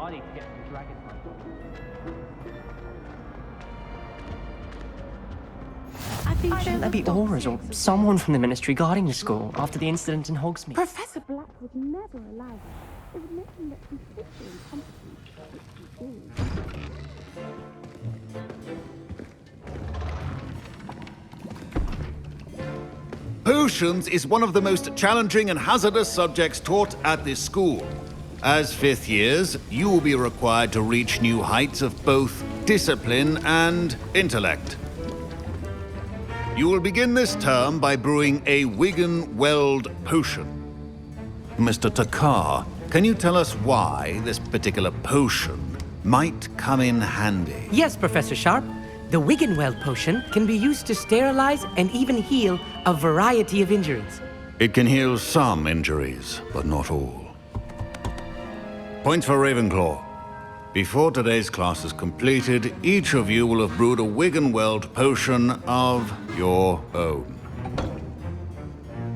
naughty to get some dragon Shouldn't there be auras or someone from the ministry guarding the school after the incident in Hogsmeade? Professor Black would never allow that. It would make him look completely incompetent, which he is. Potions is one of the most challenging and hazardous subjects taught at this school. As fifth years, you will be required to reach new heights of both discipline and intellect. You will begin this term by brewing a Wigan-Weld potion. Mr. Takar, can you tell us why this particular potion might come in handy? Yes, Professor Sharp. The Wigan-Weld potion can be used to sterilize and even heal a variety of injuries. It can heal some injuries, but not all. Points for Ravenclaw. Before today's class is completed, each of you will have brewed a Wigan-Weld potion of your own.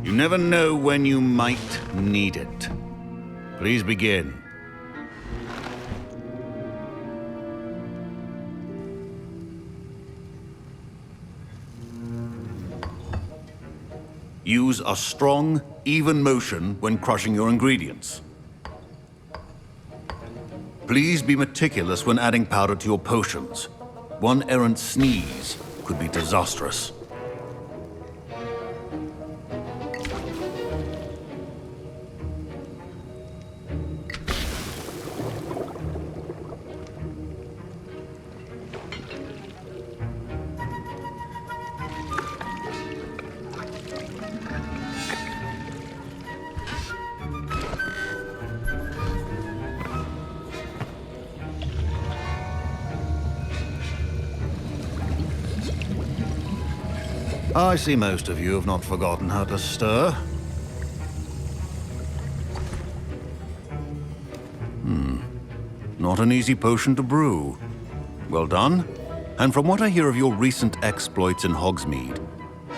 You never know when you might need it. Please begin. Use a strong, even motion when crushing your ingredients. Please be meticulous when adding powder to your potions. One errant sneeze could be disastrous. I see most of you have not forgotten how to stir. Not an easy potion to brew. Well done. And from what I hear of your recent exploits in Hogsmeade,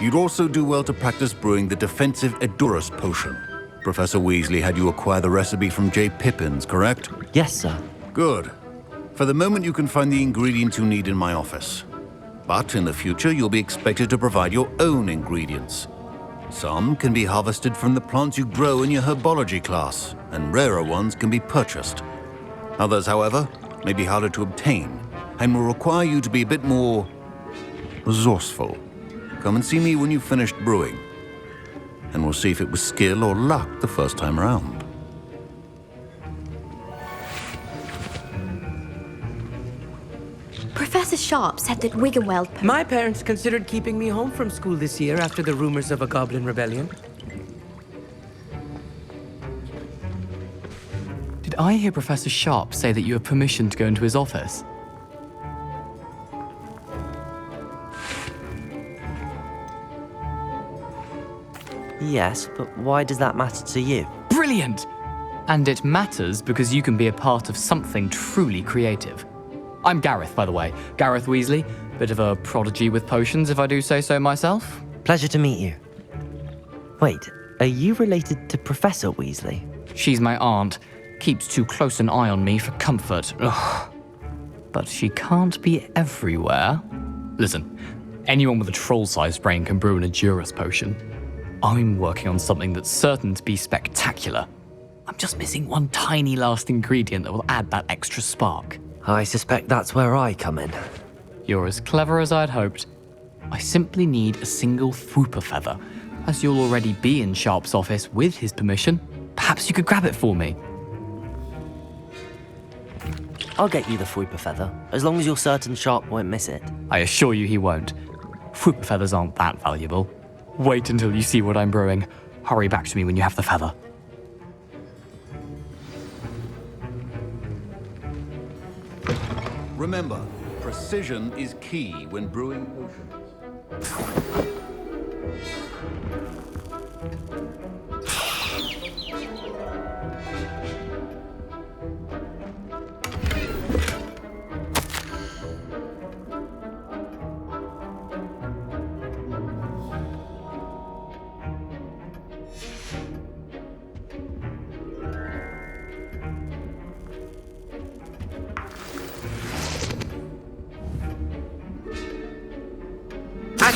you'd also do well to practice brewing the defensive Edurus potion. Professor Weasley had you acquire the recipe from J. Pippins, correct? Yes, sir. Good. For the moment, you can find the ingredients you need in my office. But in the future, you'll be expected to provide your own ingredients. Some can be harvested from the plants you grow in your herbology class, and rarer ones can be purchased. Others, however, may be harder to obtain, and will require you to be a bit more resourceful. Come and see me when you've finished brewing, and we'll see if it was skill or luck the first time around. Professor Sharp said that Wigan-Weld... My parents considered keeping me home from school this year after the rumors of a goblin rebellion. Did I hear Professor Sharp say that you have permission to go into his office? Yes, but why does that matter to you? Brilliant! And it matters because you can be a part of something truly creative. I'm Gareth, by the way. Gareth Weasley. Bit of a prodigy with potions, if I do say so myself. Pleasure to meet you. Wait, are you related to Professor Weasley? She's my aunt. Keeps too close an eye on me for comfort. Ugh. But she can't be everywhere. Listen, anyone with a troll-sized brain can brew an Edurus potion. I'm working on something that's certain to be spectacular. I'm just missing one tiny last ingredient that will add that extra spark. I suspect that's where I come in. You're as clever as I'd hoped. I simply need a single Fwooper feather. As you'll already be in Sharp's office with his permission, perhaps you could grab it for me. I'll get you the Fwooper feather, as long as you're certain Sharp won't miss it. I assure you he won't. Fwooper feathers aren't that valuable. Wait until you see what I'm brewing. Hurry back to me when you have the feather. Remember, precision is key when brewing potions.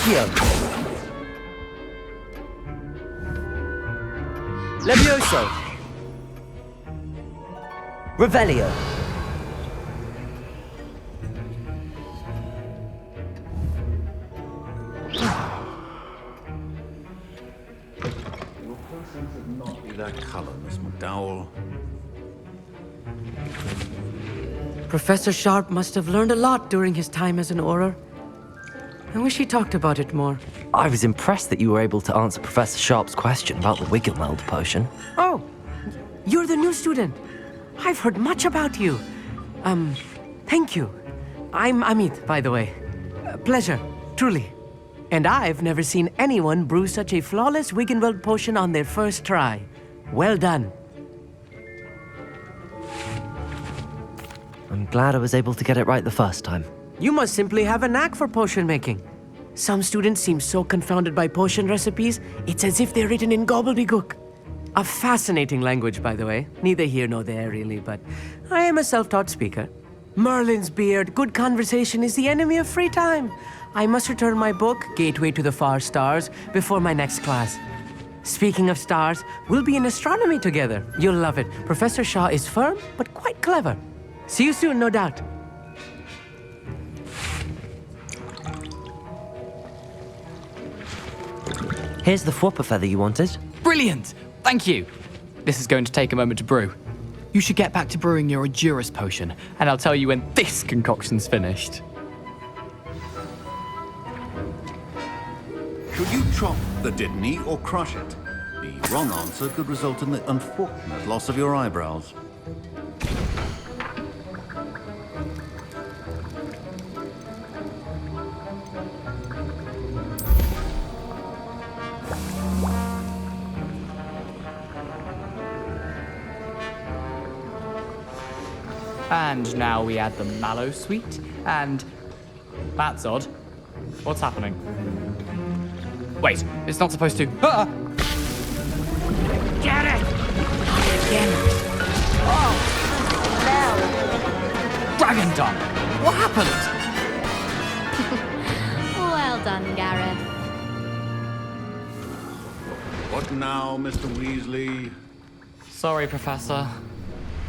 Accio. Levioso. Revelio. Your person should not be that color, Miss McDowell. Professor Sharp must have learned a lot during his time as an Auror. I wish he talked about it more. I was impressed that you were able to answer Professor Sharp's question about the Wiggenweld potion. Oh, you're the new student. I've heard much about you. Thank you. I'm Amit, by the way. Pleasure, truly. And I've never seen anyone brew such a flawless Wiggenweld potion on their first try. Well done. I'm glad I was able to get it right the first time. You must simply have a knack for potion making. Some students seem so confounded by potion recipes, it's as if they're written in gobbledygook. A fascinating language, by the way. Neither here nor there, really, but I am a self-taught speaker. Merlin's beard, good conversation is the enemy of free time. I must return my book, Gateway to the Far Stars, before my next class. Speaking of stars, we'll be in astronomy together. You'll love it. Professor Shaw is firm, but quite clever. See you soon, no doubt. Here's the Whopper feather you wanted. Brilliant! Thank you! This is going to take a moment to brew. You should get back to brewing your Edurus potion, and I'll tell you when this concoction's finished. Should you chop the Dittany or crush it? The wrong answer could result in the unfortunate loss of your eyebrows. And now we add the mallow sweet, and... That's odd. What's happening? Wait, it's not supposed to... Ah! Get it! Again. Oh! No! Dragon Dung! What happened? Well done, Gareth. What now, Mr. Weasley? Sorry, Professor.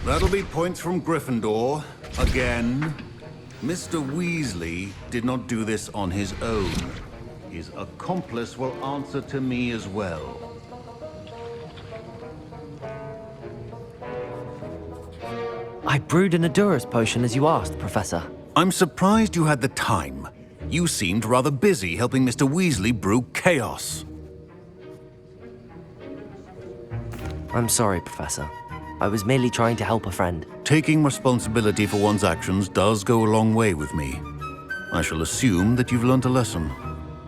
That'll be points from Gryffindor. Again. Mr. Weasley did not do this on his own. His accomplice will answer to me as well. I brewed an Edurus potion as you asked, Professor. I'm surprised you had the time. You seemed rather busy helping Mr. Weasley brew chaos. I'm sorry, Professor. I was merely trying to help a friend. Taking responsibility for one's actions does go a long way with me. I shall assume that you've learnt a lesson.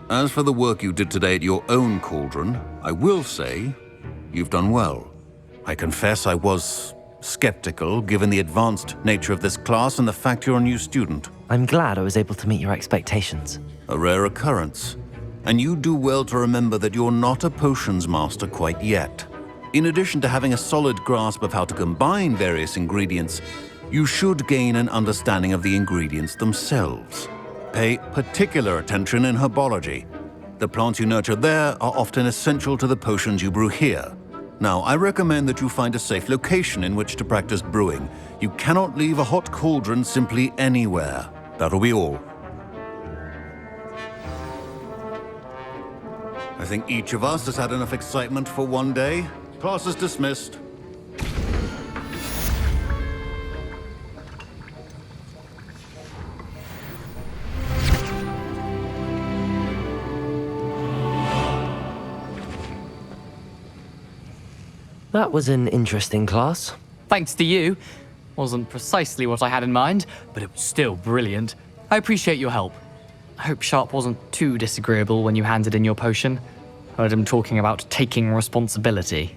As for the work you did today at your own cauldron, I will say you've done well. I confess I was skeptical given the advanced nature of this class and the fact you're a new student. I'm glad I was able to meet your expectations. A rare occurrence. And you do well to remember that you're not a potions master quite yet. In addition to having a solid grasp of how to combine various ingredients, you should gain an understanding of the ingredients themselves. Pay particular attention in herbology. The plants you nurture there are often essential to the potions you brew here. Now, I recommend that you find a safe location in which to practice brewing. You cannot leave a hot cauldron simply anywhere. That'll be all. I think each of us has had enough excitement for one day. Class is dismissed. That was an interesting class. Thanks to you. Wasn't precisely what I had in mind, but it was still brilliant. I appreciate your help. I hope Sharp wasn't too disagreeable when you handed in your potion. Heard him talking about taking responsibility.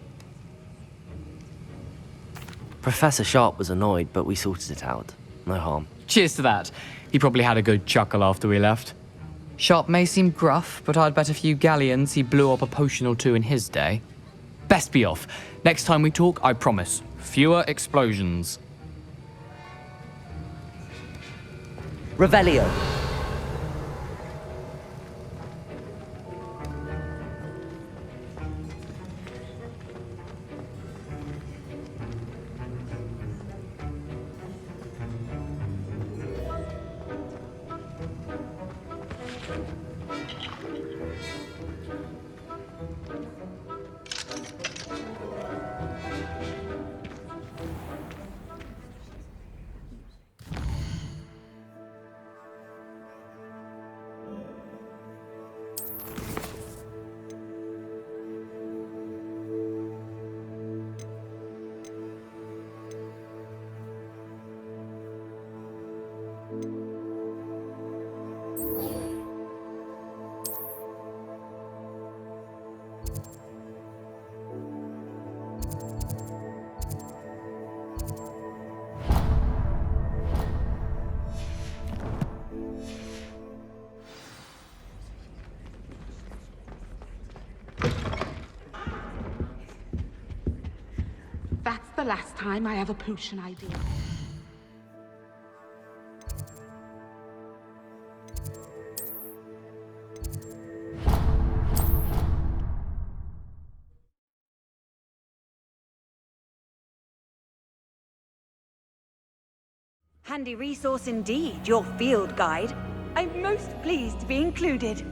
Professor Sharp was annoyed, but we sorted it out. No harm. Cheers to that. He probably had a good chuckle after we left. Sharp may seem gruff, but I'd bet a few galleons he blew up a potion or two in his day. Best be off. Next time we talk, I promise, fewer explosions. Revelio. the last time I have a potion idea. Handy resource indeed, your field guide. I'm most pleased to be included.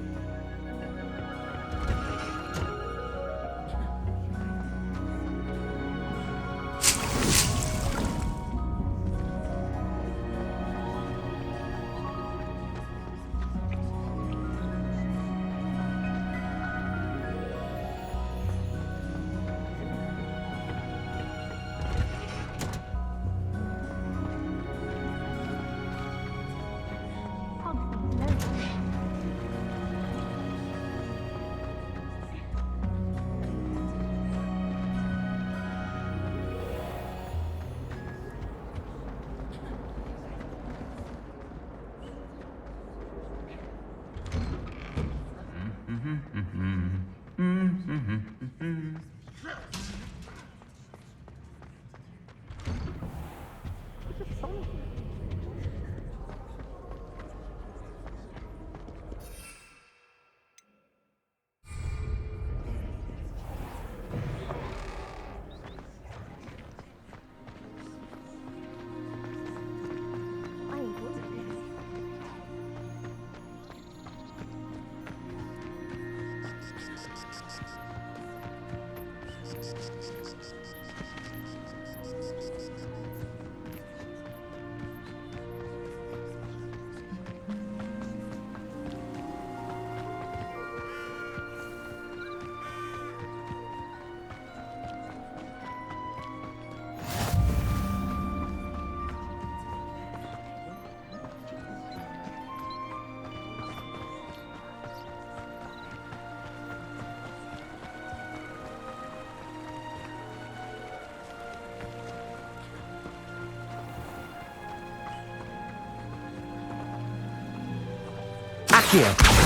Accio!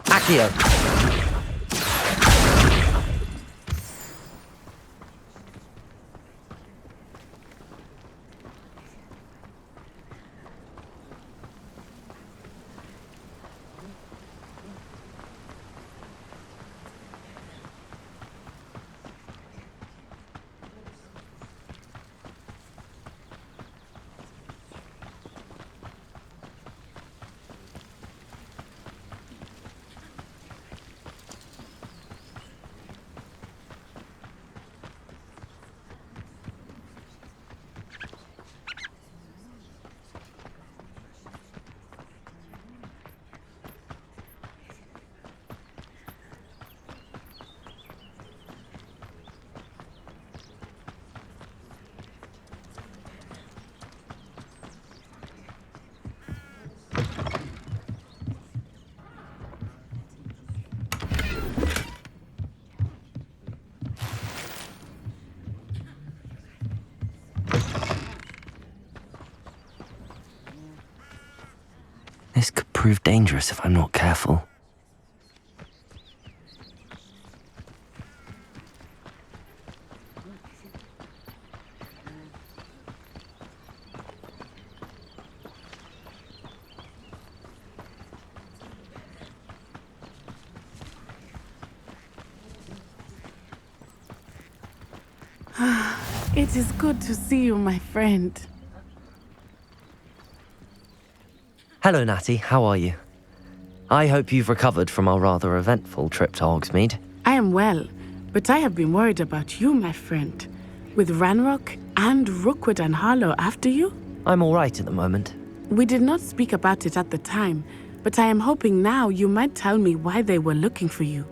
Accio! This could prove dangerous if I'm not careful. It is good to see you, my friend. Hello, Natty. How are you? I hope you've recovered from our rather eventful trip to Hogsmeade. I am well, but I have been worried about you, my friend. With Ranrock and Rookwood and Harlow after you? I'm all right at the moment. We did not speak about it at the time, but I am hoping now you might tell me why they were looking for you.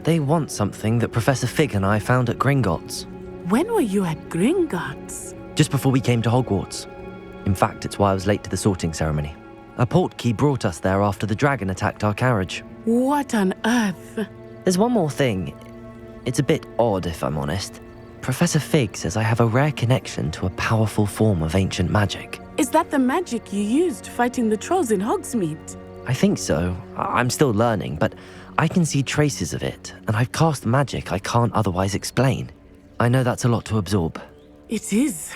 They want something that Professor Fig and I found at Gringotts, When were you at Gringotts? just before we came to Hogwarts. In fact, it's why I was late to the sorting ceremony. A portkey brought us there after the dragon attacked our carriage. What on earth? There's one more thing. It's a bit odd, if I'm honest. Professor Fig says I have a rare connection to a powerful form of ancient magic. Is that the magic you used fighting the trolls in Hogsmeade? I think so. I'm still learning, but I can see traces of it, and I've cast magic I can't otherwise explain. I know that's a lot to absorb. It is.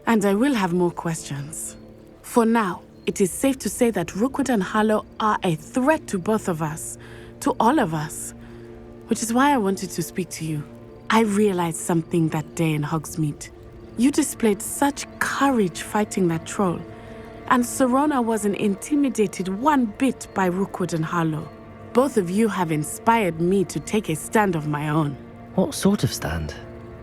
And I will have more questions. For now, it is safe to say that Rookwood and Harlow are a threat to both of us, to all of us, which is why I wanted to speak to you. I realized something that day in Hogsmeade. You displayed such courage fighting that troll, and Serona wasn't intimidated one bit by Rookwood and Harlow. Both of you have inspired me to take a stand of my own. What sort of stand?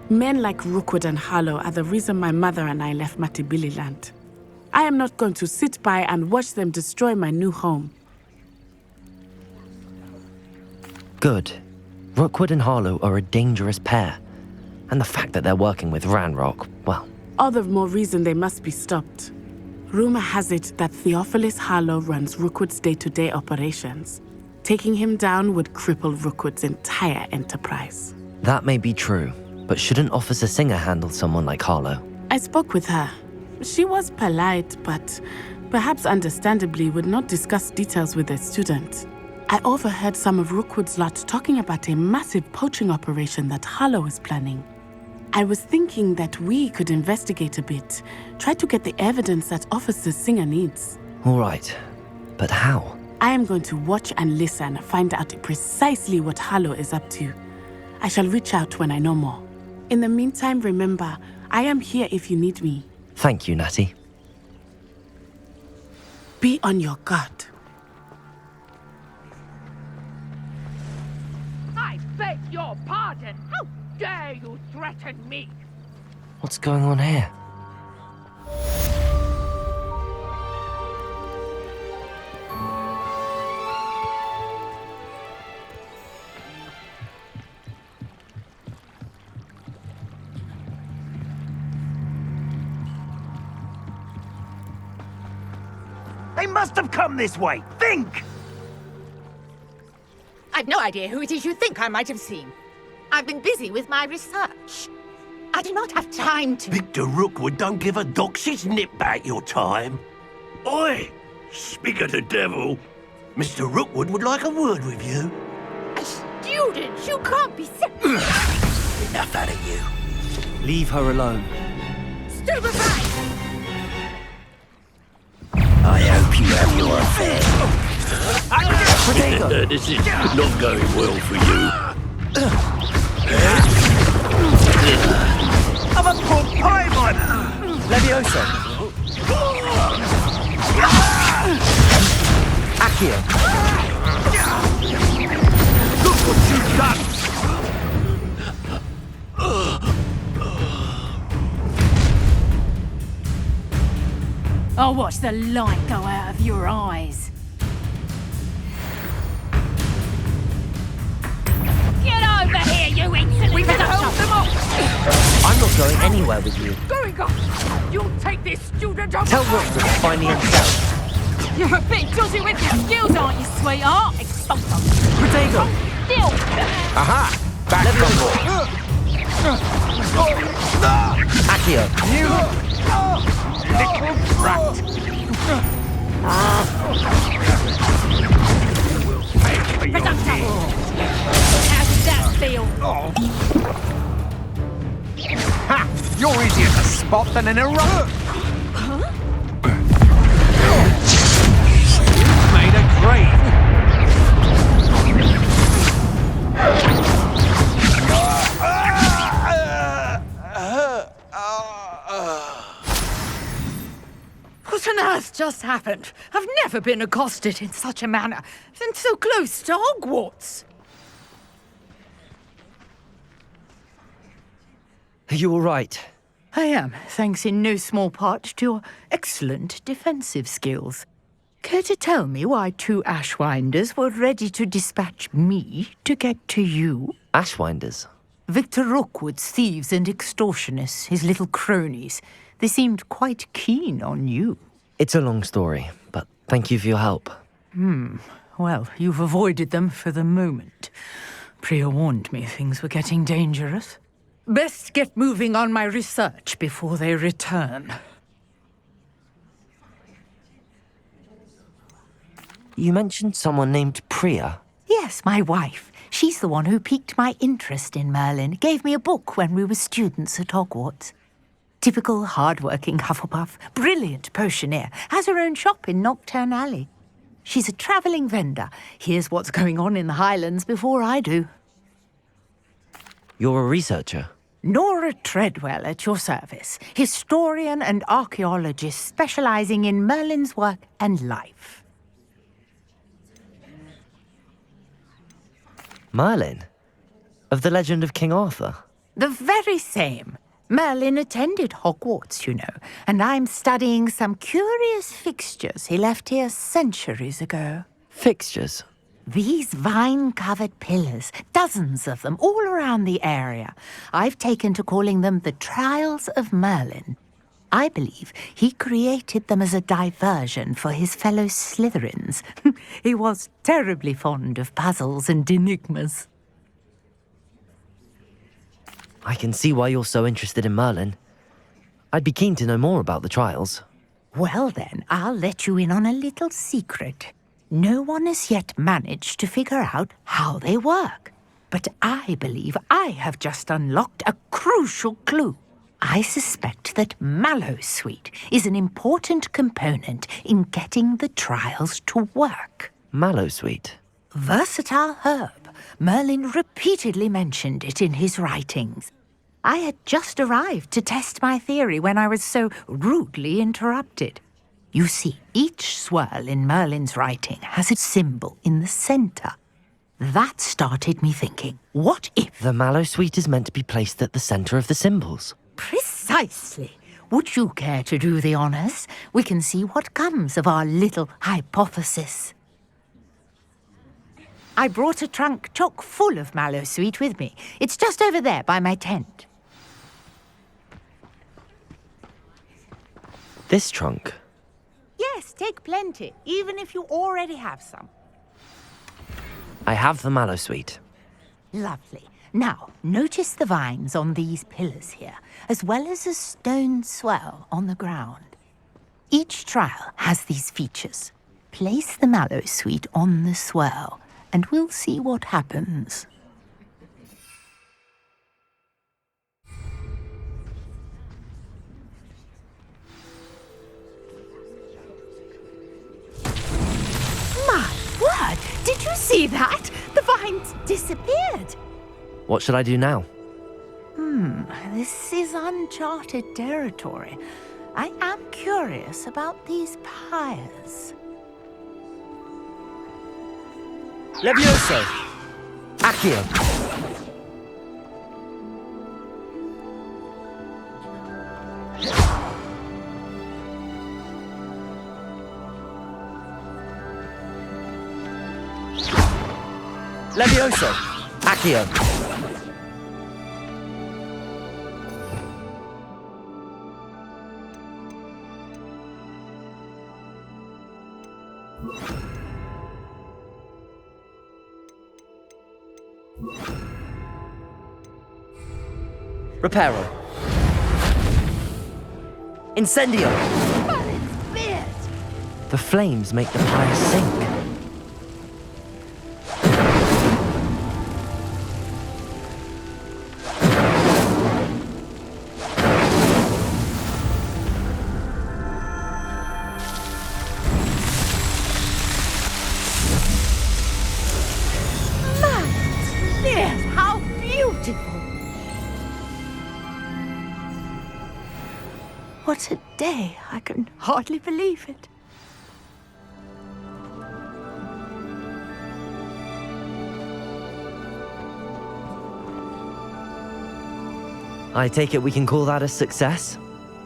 Men like Rookwood and Harlow are the reason my mother and I left Matibili land. I am not going to sit by and watch them destroy my new home. Good. Rookwood and Harlow are a dangerous pair. And the fact that they're working with Ranrock, well... All the more reason they must be stopped. Rumor has it that Theophilus Harlow runs Rookwood's day-to-day operations. Taking him down would cripple Rookwood's entire enterprise. That may be true, but shouldn't Officer Singer handle someone like Harlow? I spoke with her. She was polite, but perhaps understandably would not discuss details with a student. I overheard some of Rookwood's lot talking about a massive poaching operation that Harlow is planning. I was thinking that we could investigate a bit, try to get the evidence that Officer Singer needs. All right, but how? I am going to watch and listen, find out precisely what Harlow is up to. I shall reach out when I know more. In the meantime, remember, I am here if you need me. Thank you, Natty. Be on your guard. I beg your pardon. How dare you threaten me? What's going on here? They must have come this way. Think! I've no idea who it is you think I might have seen. I've been busy with my research. I do not have time to... Victor Rookwood don't give a doxy's nip back your time. Oi! Speak of the devil. Mr. Rookwood would like a word with you. A student? You can't be Enough out of you. Leave her alone. Stupefy! I hope you have your affair. Potato! This is not going well for you. I'm a pork pie, man! Leviosa! Accio! Look what you've done! I'll watch the light go out of your eyes. Get over here, you insolent! We better hold them off! I'm not going anywhere with you. Going off! You'll take this student off! Tell Rookwood to find me himself. You're a bit dodgy with your skills, aren't you, sweetheart? Expulse them! Potato! Still! Aha! Back Accio! little brat! Productive! How does that feel? Ha! You're easier to spot than an erupt! Made a grave! What on earth just happened? I've never been accosted in such a manner, and so close to Hogwarts. Are you all right? I am, thanks in no small part to your excellent defensive skills. Care to tell me why 2 Ashwinders were ready to dispatch me to get to you? Ashwinders? Victor Rookwood's thieves and extortionists, his little cronies. They seemed quite keen on you. It's a long story, but thank you for your help. Well, you've avoided them for the moment. Priya warned me things were getting dangerous. Best get moving on my research before they return. You mentioned someone named Priya. Yes, my wife. She's the one who piqued my interest in Merlin. Gave me a book when we were students at Hogwarts. Typical hard-working Hufflepuff, brilliant potioneer, has her own shop in Knockturn Alley. She's a travelling vendor. Hears what's going on in the Highlands before I do. You're a researcher? Nora Treadwell at your service. Historian and archaeologist specialising in Merlin's work and life. Merlin? Of the legend of King Arthur? The very same. Merlin attended Hogwarts, you know, and I'm studying some curious fixtures he left here centuries ago. Fixtures? These vine-covered pillars, dozens of them, all around the area. I've taken to calling them the Trials of Merlin. I believe he created them as a diversion for his fellow Slytherins. He was terribly fond of puzzles and enigmas. I can see why you're so interested in Merlin. I'd be keen to know more about the trials. Well then, I'll let you in on a little secret. No one has yet managed to figure out how they work. But I believe I have just unlocked a crucial clue. I suspect that Mallowsweet is an important component in getting the trials to work. Mallowsweet? Versatile herb. Merlin repeatedly mentioned it in his writings. I had just arrived to test my theory when I was so rudely interrupted. You see, each swirl in Merlin's writing has a symbol in the centre. That started me thinking, what if... The Mallowsweet is meant to be placed at the centre of the symbols. Precisely. Would you care to do the honours? We can see what comes of our little hypothesis. I brought a trunk chock full of Mallowsweet with me. It's just over there by my tent. This trunk? Yes, take plenty, even if you already have some. I have the Mallowsweet. Lovely. Now, notice the vines on these pillars here, as well as a stone swell on the ground. Each trial has these features. Place the Mallowsweet on the swell, and we'll see what happens. My word! Did you see that? The vines disappeared! What should I do now? This is uncharted territory. I am curious about these pyres. Levioso! Accio! Levioso! Accio! Reparo. Incendio. The flames make the pyre sink. Yes, how beautiful! What a day! I can hardly believe it. I take it we can call that a success?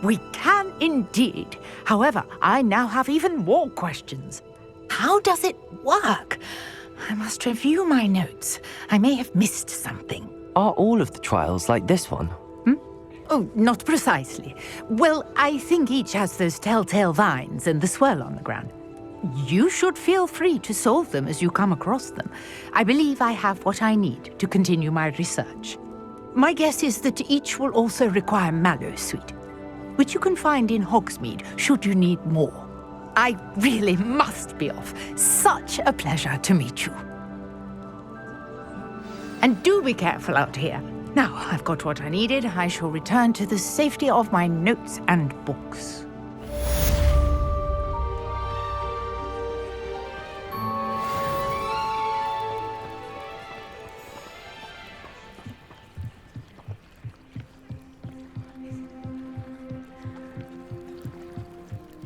We can indeed. However, I now have even more questions. how does it work? I must review my notes. I may have missed something. Are all of the trials like this one? Oh, not precisely. Well, I think each has those telltale vines and the swirl on the ground. You should feel free to solve them as you come across them. I believe I have what I need to continue my research. My guess is that each will also require mallow sweet, which you can find in Hogsmeade should you need more. I really must be off. Such a pleasure to meet you. And do be careful out here. Now I've got what I needed, I shall return to the safety of my notes and books.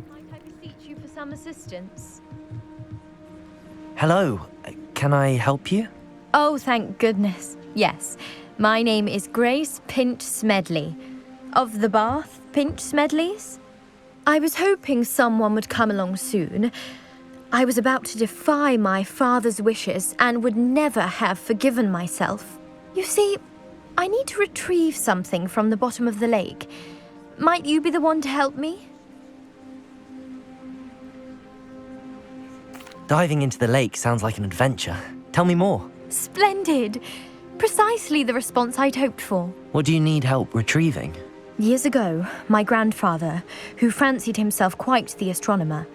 Might I beseech you for some assistance? Hello, can I help you? Oh, thank goodness. Yes. My name is Grace Pinch Smedley, of the Bath Pinch Smedleys. I was hoping someone would come along soon. I was about to defy my father's wishes and would never have forgiven myself. You see, I need to retrieve something from the bottom of the lake. Might you be the one to help me? Diving into the lake sounds like an adventure. Tell me more. Splendid! Precisely the response I'd hoped for. What do you need help retrieving? Years ago, my grandfather, who fancied himself quite the astronomer,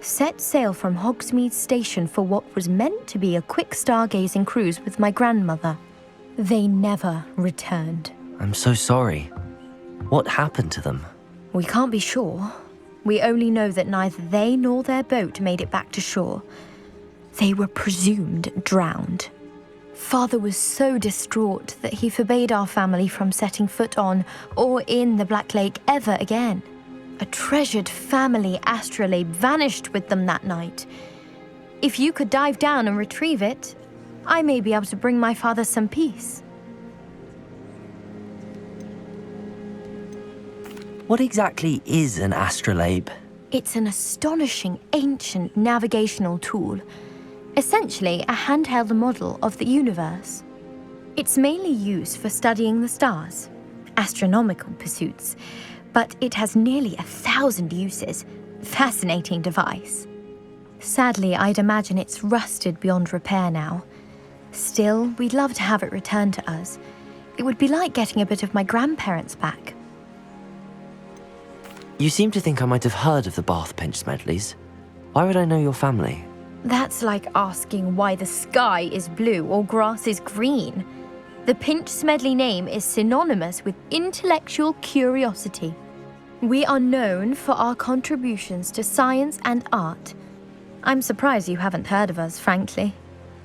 set sail from Hogsmeade Station for what was meant to be a quick stargazing cruise with my grandmother. They never returned. I'm so sorry. What happened to them? We can't be sure. We only know that neither they nor their boat made it back to shore. They were presumed drowned. Father was so distraught that he forbade our family from setting foot on or in the Black Lake ever again. A treasured family astrolabe vanished with them that night. If you could dive down and retrieve it, I may be able to bring my father some peace. What exactly is an astrolabe? It's an astonishing ancient navigational tool. Essentially, a handheld model of the universe. It's mainly used for studying the stars, astronomical pursuits, but it has nearly 1,000 uses. Fascinating device. Sadly, I'd imagine it's rusted beyond repair now. Still, we'd love to have it returned to us. It would be like getting a bit of my grandparents back. You seem to think I might have heard of the Bath Pinch Smedleys. Why would I know your family? That's like asking why the sky is blue or grass is green. The Pinch Smedley name is synonymous with intellectual curiosity. We are known for our contributions to science and art. I'm surprised you haven't heard of us, frankly.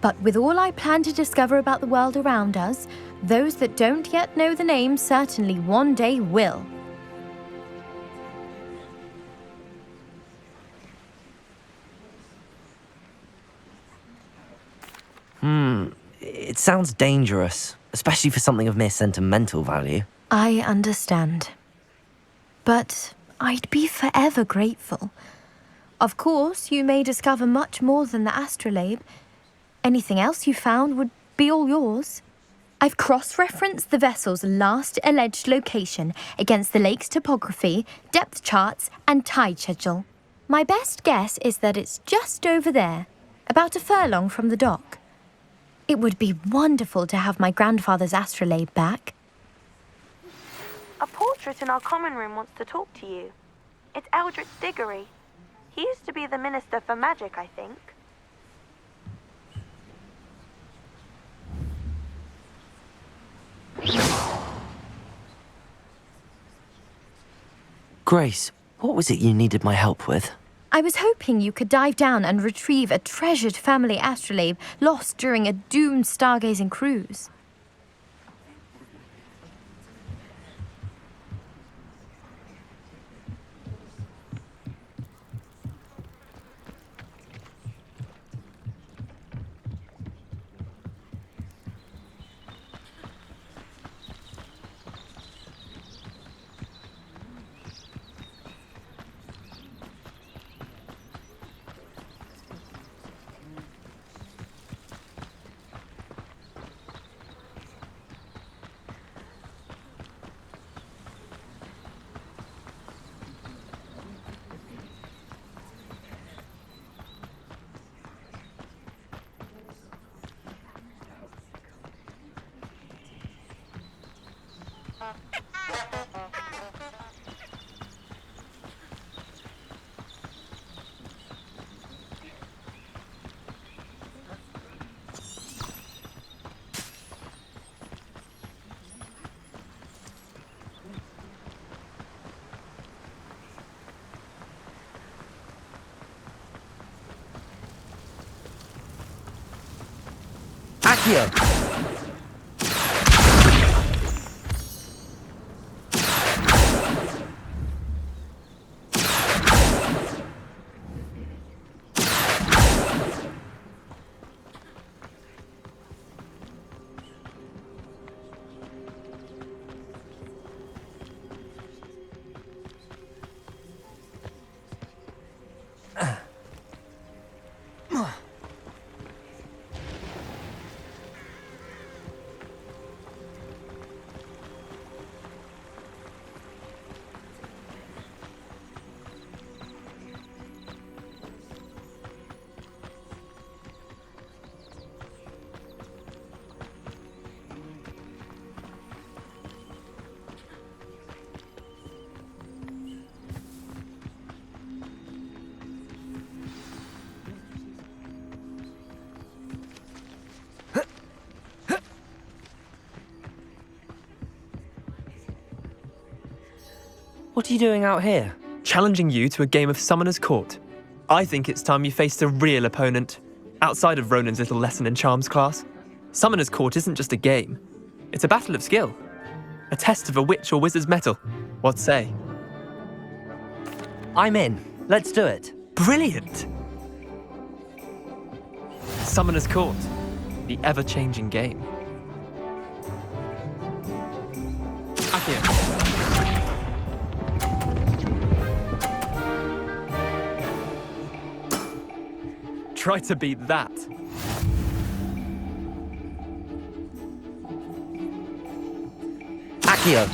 But with all I plan to discover about the world around us, those that don't yet know the name certainly one day will. It sounds dangerous, especially for something of mere sentimental value. I understand. But I'd be forever grateful. Of course, you may discover much more than the astrolabe. Anything else you found would be all yours. I've cross-referenced the vessel's last alleged location against the lake's topography, depth charts, and tide schedule. My best guess is that it's just over there, about a furlong from the dock. It would be wonderful to have my grandfather's astrolabe back. A portrait in our common room wants to talk to you. It's Eldritch Diggory. He used to be the Minister for Magic, I think. Grace, what was it you needed my help with? I was hoping you could dive down and retrieve a treasured family astrolabe lost during a doomed stargazing cruise. Accio! What are you doing out here? Challenging you to a game of Summoner's Court. I think it's time you faced a real opponent, outside of Ronan's little lesson in charms class. Summoner's Court isn't just a game. It's a battle of skill. A test of a witch or wizard's mettle. What say? I'm in. Let's do it. Brilliant! Summoner's Court. The ever-changing game. Accio. Try to beat that. Accio!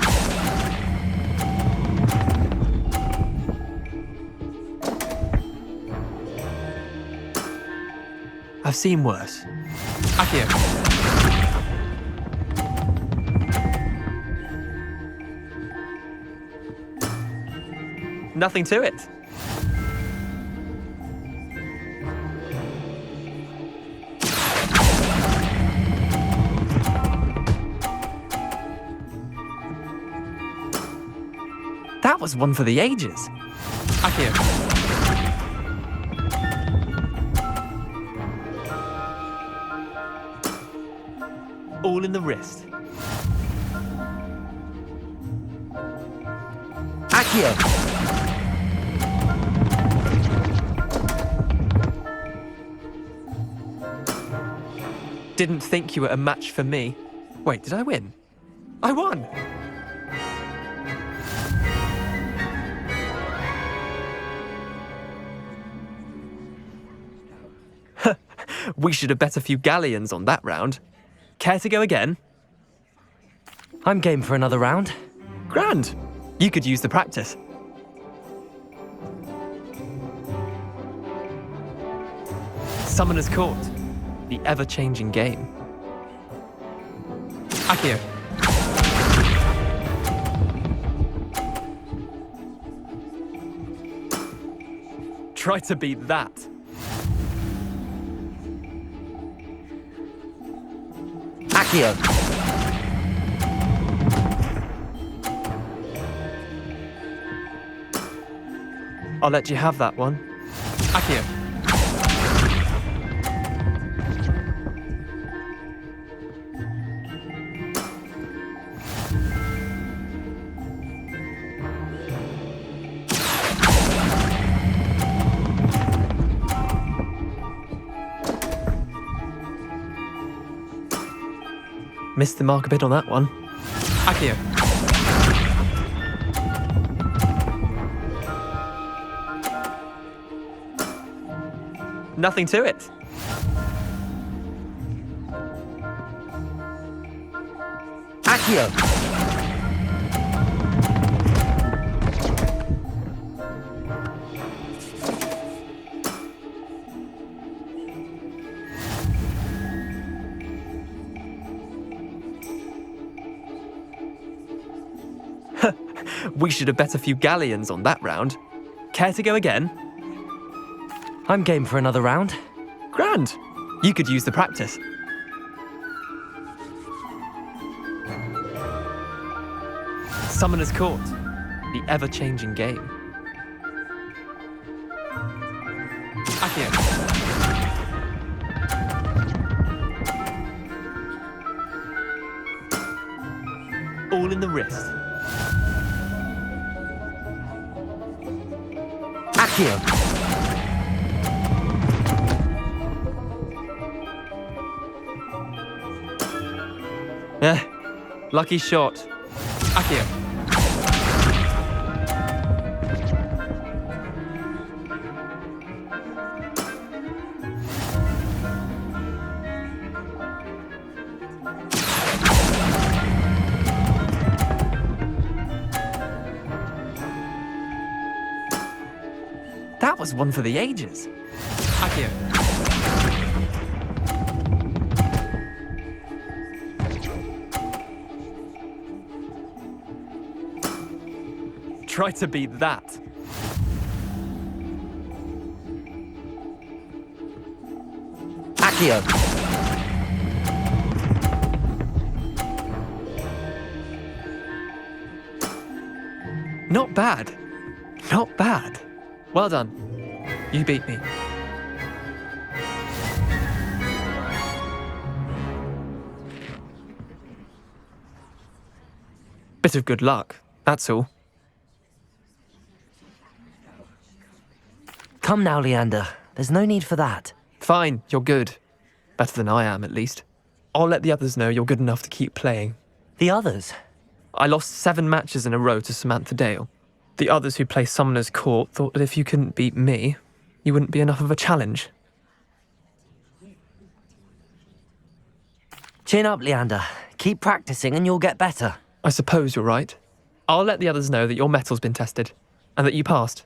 I've seen worse. Accio. Nothing to it. That was one for the ages. Accio. All in the wrist. Accio! Didn't think you were a match for me. Wait, did I win? I won! We should have bet a few galleons on that round. Care to go again? I'm game for another round. Grand! You could use the practice. Summoner's Court. The ever-changing game. Accio. Try to beat that. Accio! I'll let you have that one. Accio. Missed the mark a bit on that one. Accio. Nothing to it. Accio! We should have bet a few galleons on that round. Care to go again? I'm game for another round. Grand. You could use the practice. Summoner's Court. The ever-changing game. Accio. All in the wrist. Accio. Lucky shot. Accio. That was one for the ages. Accio. Try to beat that. Accio. Not bad. Not bad. Well done. You beat me. Bit of good luck, that's all. Come now, Leander. There's no need for that. Fine, you're good. Better than I am, at least. I'll let the others know you're good enough to keep playing. The others? I lost 7 matches in a row to Samantha Dale. The others who play Summoner's Court thought that if you couldn't beat me, you wouldn't be enough of a challenge. Chin up, Leander. Keep practicing and you'll get better. I suppose you're right. I'll let the others know that your metal's been tested, and that you passed.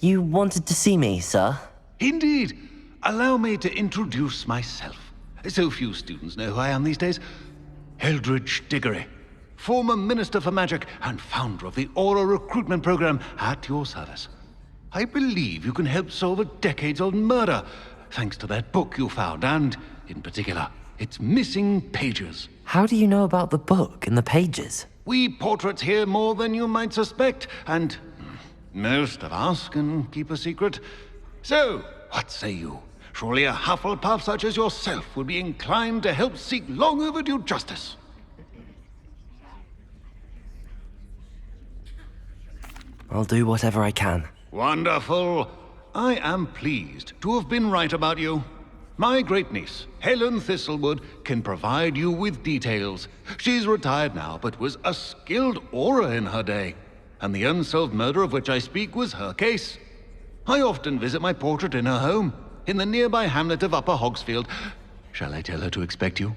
You wanted to see me, sir? Indeed. Allow me to introduce myself. So few students know who I am these days. Eldridge Diggory, former Minister for Magic and founder of the Aura Recruitment Program, at your service. I believe you can help solve a decades-old murder, thanks to that book you found, and, in particular, its missing pages. How do you know about the book and the pages? We portraits hear more than you might suspect, and most of us can keep a secret. So, what say you? Surely a Hufflepuff such as yourself would be inclined to help seek long overdue justice. I'll do whatever I can. Wonderful. I am pleased to have been right about you. My great-niece, Helen Thistlewood, can provide you with details. She's retired now, but was a skilled aura in her day. And the unsolved murder of which I speak was her case. I often visit my portrait in her home, in the nearby hamlet of Upper Hogsfield. Shall I tell her to expect you?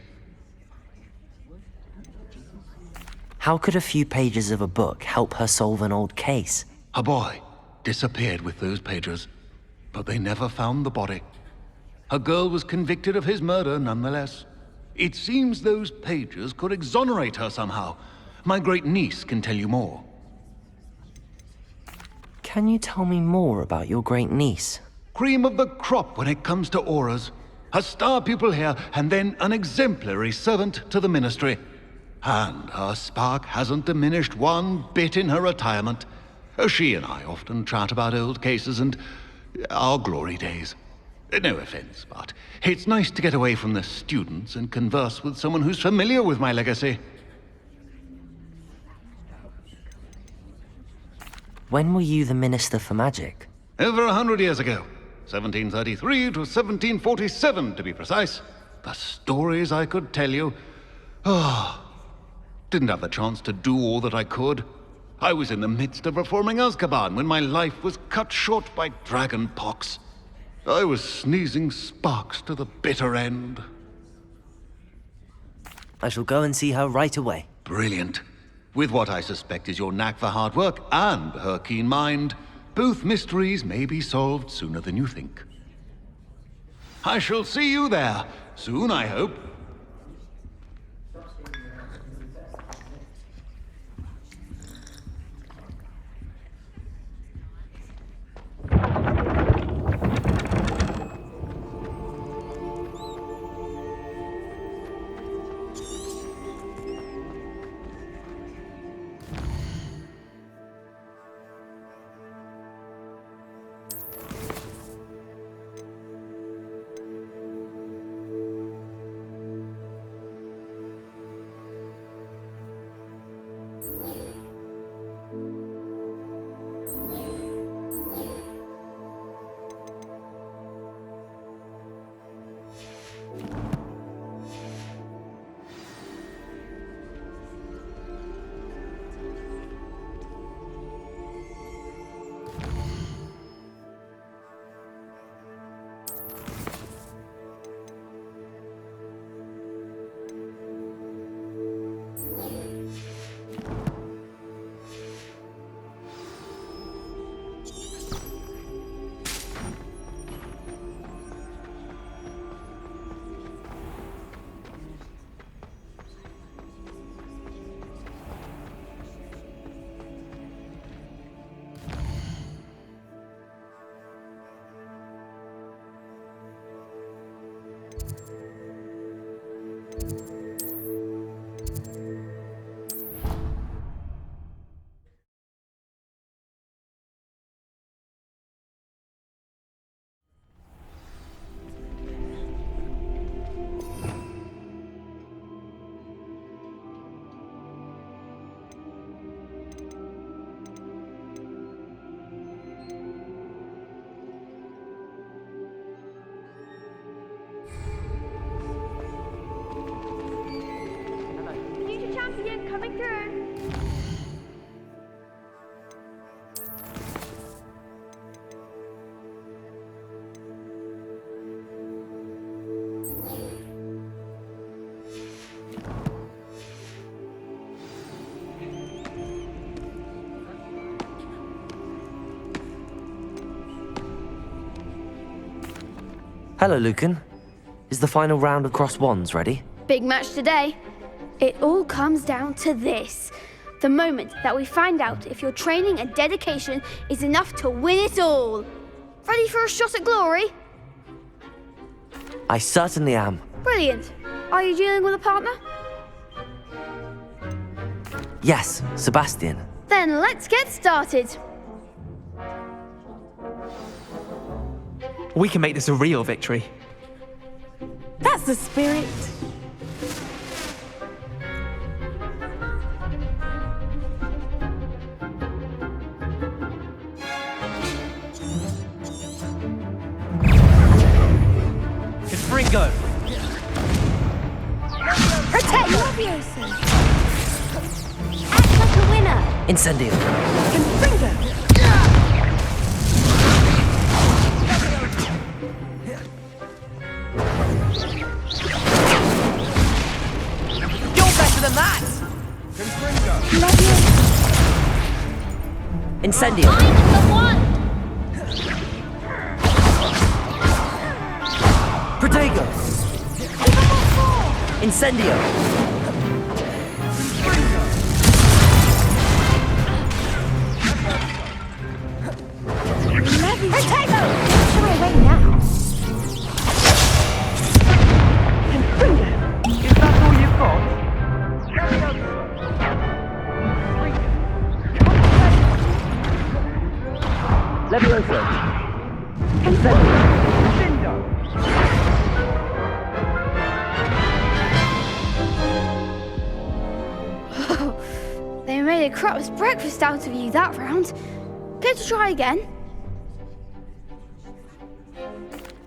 How could a few pages of a book help her solve an old case? A boy disappeared with those pages, but they never found the body. A girl was convicted of his murder nonetheless. It seems those pages could exonerate her somehow. My great niece can tell you more. Can you tell me more about your great niece? Cream of the crop when it comes to auras. A star pupil here, and then an exemplary servant to the ministry. And her spark hasn't diminished one bit in her retirement. She and I often chat about old cases and our glory days. No offense, but it's nice to get away from the students and converse with someone who's familiar with my legacy. When were you the Minister for Magic? Over 100 years ago. 1733 to 1747, to be precise. The stories I could tell you. Didn't have the chance to do all that I could. I was in the midst of reforming Azkaban when my life was cut short by dragon pox. I was sneezing sparks to the bitter end. I shall go and see her right away. Brilliant. With what I suspect is your knack for hard work and her keen mind, both mysteries may be solved sooner than you think. I shall see you there, soon I hope. Coming through. Hello, Lucan. Is the final round of Cross Wands ready? Big match today. It all comes down to this. The moment that we find out if your training and dedication is enough to win it all. Ready for a shot at glory? I certainly am. Brilliant. Are you dealing with a partner? Yes, Sebastian. Then let's get started. We can make this a real victory. That's the spirit. Confringo! Protect! Leviosa! Act like a winner! Incendio! Confringo! Incendio. Find the one! Protego. Incendio. Protego! Get your way now. Is that all you've got? Levioso. Incendio. They made a crap's breakfast out of you that round. Care to try again?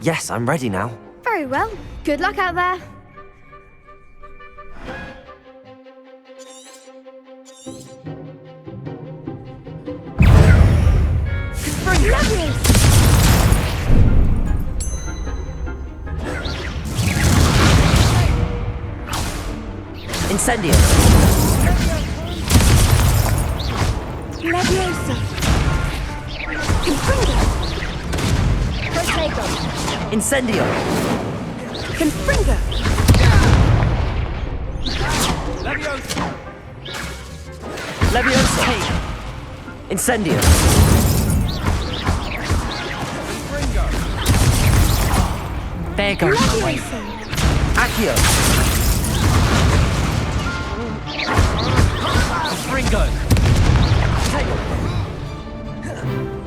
Yes, I'm ready now. Very well. Good luck out there. Incendio. Leviosa. Confringo. Protego. Incendio. Confringo. Levioso. Incendio. There goes my way. Accio. Ringo.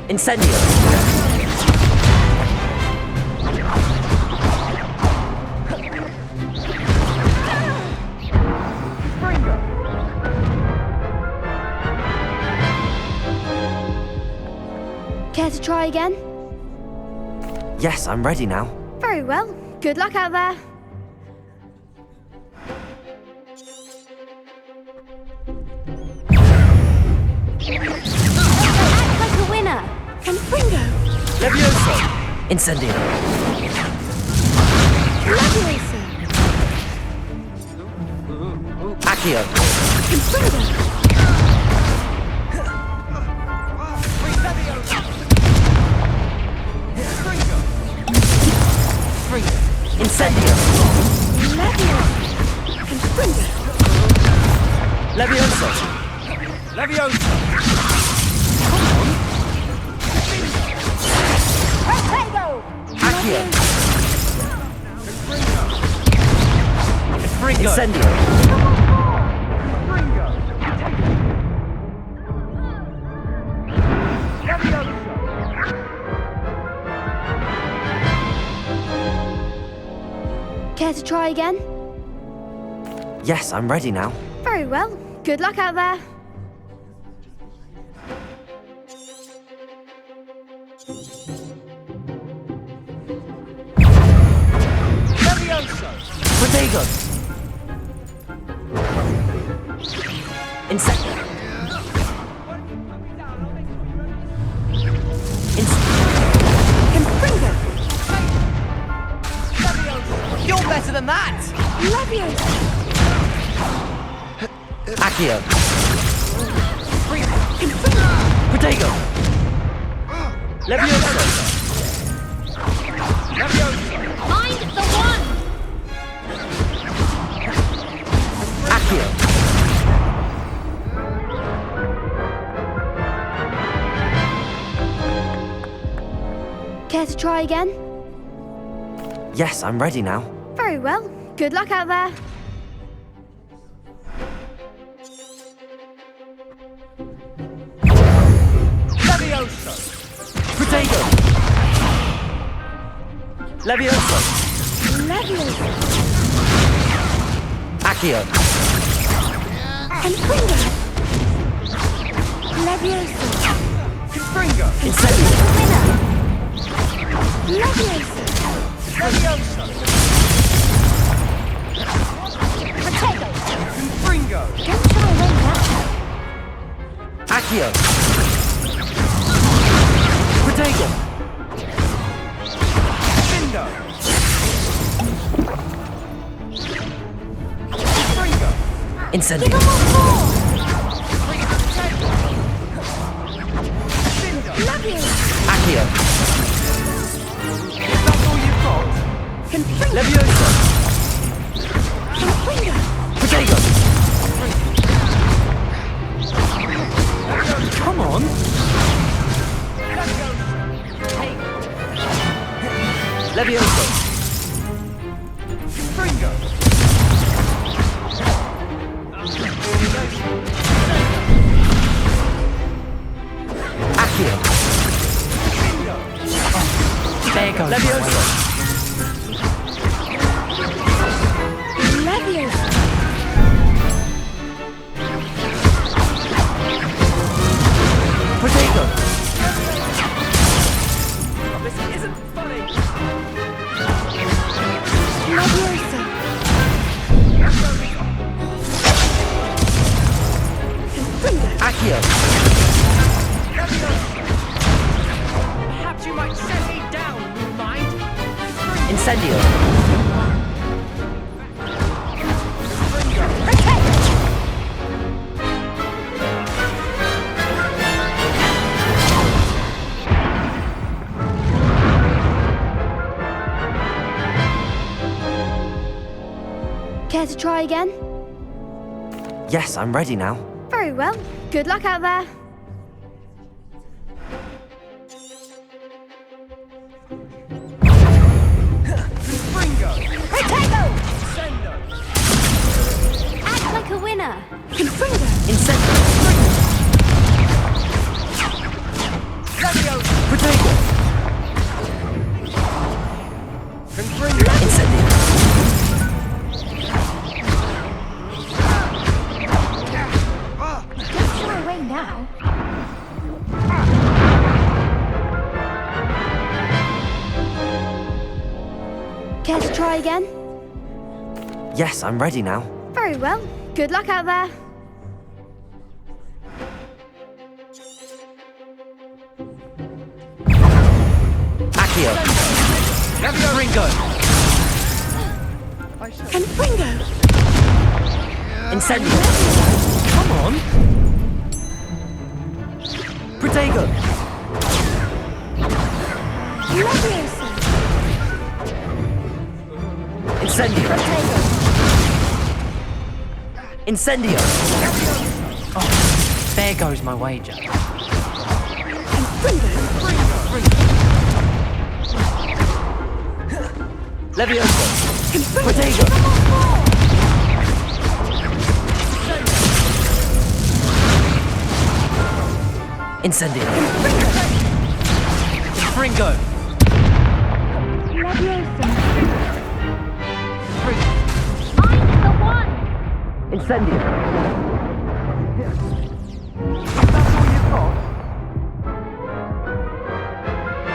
Incendio. Care to try again? Yes, I'm ready now. Very well. Good luck out there. Act like a winner. Confringo. Levioso. Incendio. Leviosa. Accio. Confringo. Incendio. Confringo. Levioso. Leviosa. Protego. Accio. Incendio. Care to try again? Yes, I'm ready now. Very well. Good luck out there. Protego. Incendio. Confringo. You're better than that! Leviosa. Accio. Protego. Levioso. Find the one. Accio. Care to try again? Yes, I'm ready now. Very well. Good luck out there. Protego. Levioso. Leviosa. Accio. Confringo. Leviosa. Incendio. Winner. Leviosa. Protego. Don't shy away now. Accio. Protego. Incendio. Give 'em a call. Leviosa! Potato! Come on! Leviosa! Accio! There goes. Leviosa! Leviosa! Potato! This isn't funny! Leviosa! Accio! Perhaps you might set me down, you mind? Incendio! Care to try again? Yes, I'm ready now. Very well. Good luck out there. Act like a winner. Incendio! Potato! Incendio! Get you away now. Care to try again? Yes, I'm ready now. Very well. Good luck out there. Accio! Ringo! And Ringo! Incendio! Come on! Protego! Leviosa! Incendio! Incendio! Oh, there goes my wager. Leviosa! Protego! Incendio! Ringo! Leviosa! Incendio!